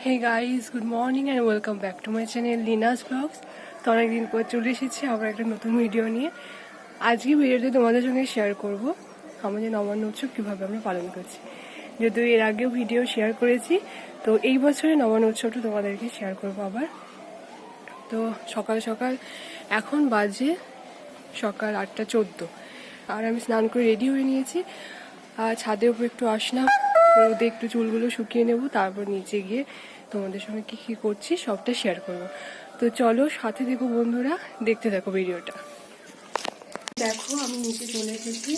Hey guys, good morning and welcome back to my channel Linus blogs. তো অনেকদিন পর চলে এসেছি আবার একটা নতুন ভিডিও নিয়ে। আজকে ভিডিওতে তোমাদের সঙ্গে শেয়ার করব আমাদের নবান্ন উৎসব কীভাবে আমরা পালন করছি। যদিও এর আগেও ভিডিও শেয়ার করেছি, তো এই বছরে নবান্ন উৎসবটা তোমাদেরকে শেয়ার করবো আবার। তো সকাল সকাল এখন বাজে সকাল 8:14, আর আমি স্নান করে রেডি হয়ে নিয়েছি। আর ছাদের উপর একটু আসলাম, রোদে একটু চুলগুলো শুকিয়ে নেব, তারপর নিচে গিয়ে তোমাদের সঙ্গে কী কী করছি সবটা শেয়ার করব। তো চলো সাথে দেখো বন্ধুরা, দেখতে থাকো ভিডিওটা। দেখো আমি নিচে চলে এসেছি,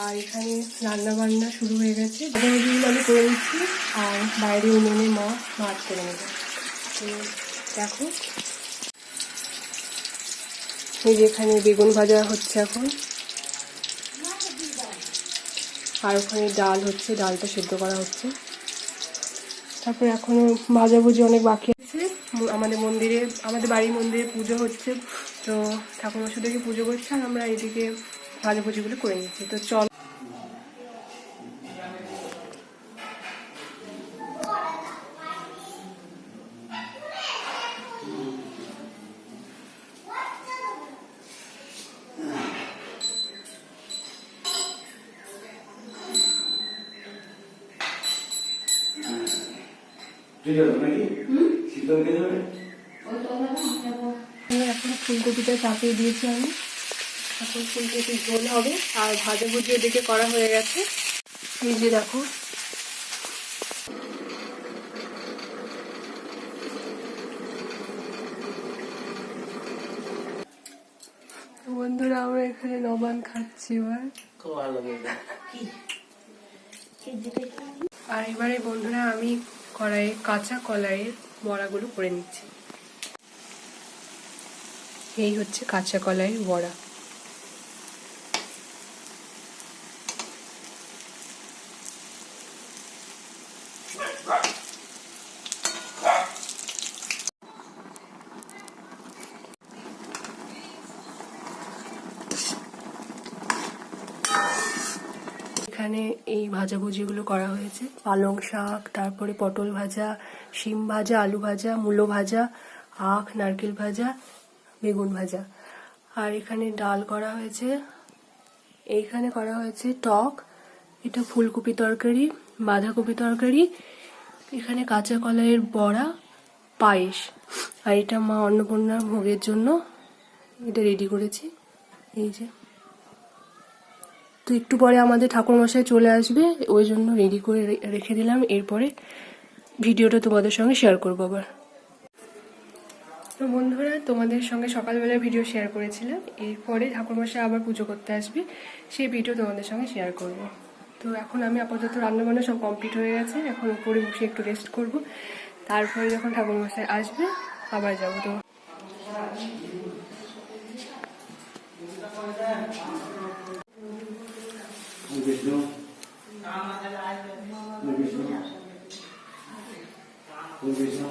আর এখানে রান্না বান্না শুরু হয়ে গেছে। ভাজাভুজিগুলো আমি করে নিচ্ছি, আর বাইরে উনুনে মা ভাত করে নেবে। তো দেখো এই যে এখানে বেগুন ভাজা হচ্ছে এখন, আর ওখানে ডাল হচ্ছে, ডালটা সেদ্ধ করা হচ্ছে। তারপরে এখনো ভাজাভুজি অনেক বাকি আছে। আমাদের বাড়ির মন্দিরে পুজো হচ্ছে, তো ঠাকুরমশাইদেরকে পুজো করছে, আর আমরা এদিকে ভাজাভুজিগুলো করে নিচ্ছি। তো চল এখন ফুলকপিটা চাপিয়ে দিয়েছি আমি, এখন ফুলকপি ঝোল হবে। আর ভাজাভুজি ওদিকে করা হয়ে গেছে, এই যে দেখো। বন্ধুরা আমরা এখানে নবান খাচ্ছি এবার, খুব ভালো লাগে। আর এবারে বন্ধুরা আমি কড়াইয়ে কাঁচা কলাইয়ের বড়াগুলো করে নিচ্ছি। এই হচ্ছে কাঁচা কলাইয়ের বড়া। এখানে এই ভাজাভুজিগুলো করা হয়েছে, পালং শাক, তারপরে পটল ভাজা, শিম ভাজা, আলু ভাজা, মূলো ভাজা, আখ, নারকেল ভাজা, বেগুন ভাজা। আর এখানে ডাল করা হয়েছে, এইখানে করা হয়েছে টক, এটা ফুলকপি তরকারি, বাঁধাকপি তরকারি, এখানে কাঁচা কলাইয়ের বড়া, পায়েস। আর এটা মা অন্নপূর্ণা ভোগের জন্য এটা রেডি করেছি, এই যে। তো একটু পরে আমাদের ঠাকুরমশাই চলে আসবে, ওই জন্য রেডি করে রেখে দিলাম। এরপরে ভিডিওটা তোমাদের সঙ্গে শেয়ার করবো আবার। তো বন্ধুরা তোমাদের সঙ্গে সকালবেলা ভিডিও শেয়ার করেছিলাম, এরপরে ঠাকুরমশাই আবার পুজো করতে আসবে, সেই ভিডিও তোমাদের সঙ্গে শেয়ার করব। তো এখন আমি আপাতত রান্নাবান্না সব কমপ্লিট হয়ে গেছে, এখন উপরে বসে একটু রেস্ট করব, তারপরে যখন ঠাকুরমশাই আসবে আবার যাবো। তো বিষ্ণু বিষ্ণু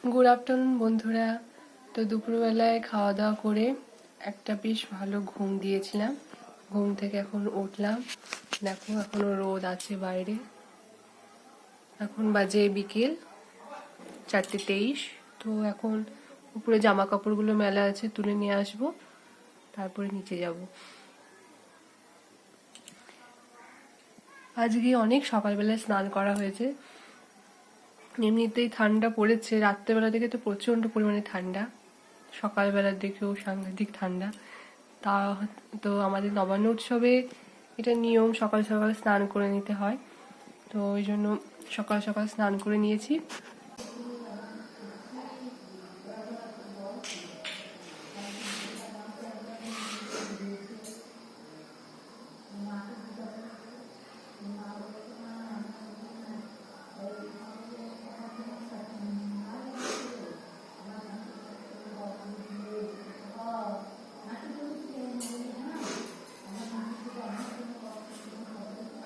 গুড আফটারনুন বন্ধুরা। তো দুপুরবেলায় খাওয়া দাওয়া করে একটা বেশ ভালো ঘুম দিয়েছিলাম, ঘুম থেকে এখন উঠলাম। দেখো এখনো রোদ আছে বাইরে, এখন বাজে বিকেল 4:23। তো এখন উপরে জামা কাপড়গুলো মেলা আছে, তুলে নিয়ে আসবো, তারপরে নিচে যাব। আজকে অনেক সকালবেলায় স্নান করা হয়েছে, এমনিতেই ঠান্ডা পড়েছে, রাত্রেবেলা থেকে তো প্রচন্ড পরিমাণে ঠান্ডা, সকালবেলার দিকেও সাংঘাতিক ঠান্ডা। তা তো আমাদের নবান্ন উৎসবে এটা নিয়ম, সকাল সকাল স্নান করে নিতে হয়। তো ওই জন্য সকাল সকাল স্নান করে নিয়েছি।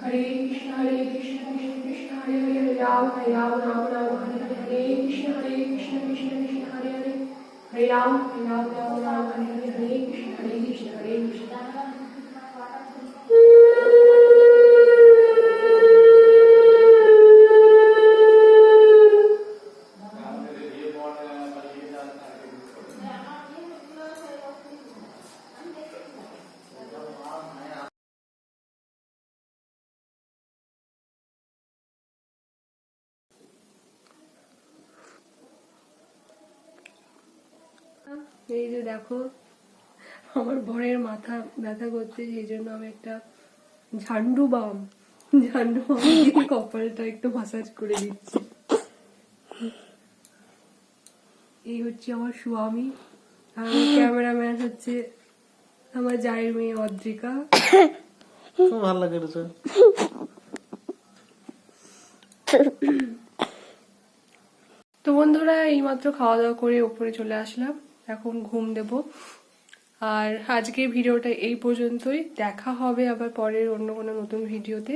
हरे कृष्ण कृष्ण कृष्ण हरे हरे हरे राम राम हरे हरे हरे कृष्ण कृष्ण कृष्ण हरे हरे हरे राम राम हरे हरे हरे कृष्ण हरे कृष्ण। এই যে দেখো আমার বরের মাথা ব্যথা করছে, সেই জন্য আমি একটা ঝান্ডু বাম দিয়ে কপালটা একটু মাসাজ করে দিচ্ছি। এই হচ্ছে আমার স্বামী, আর ক্যামেরাম্যান হচ্ছে আমার জায়ের মেয়ে অদ্রিকা। খুব ভালো লাগে রে। তো বন্ধুরা এইমাত্র খাওয়া দাওয়া করে উপরে চলে আসলাম, এখন ঘুম দেব। আর আজকের ভিডিওটা এই পর্যন্তই, দেখা হবে আবার পরের অন্য কোনো নতুন ভিডিওতে।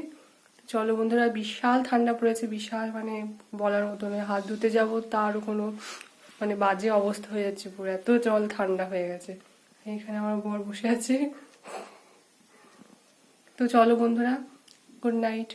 চলো বন্ধুরা, বিশাল ঠান্ডা পড়েছে, বিশাল মানে বলার মতো নয়। হাত ধুতে যাব তারও কোনো মানে বাজে অবস্থা হয়ে যাচ্ছে, পুরো এত জল ঠান্ডা হয়ে গেছে। এখানে আমার বর বসে আছে। তো চলো বন্ধুরা, গুড নাইট।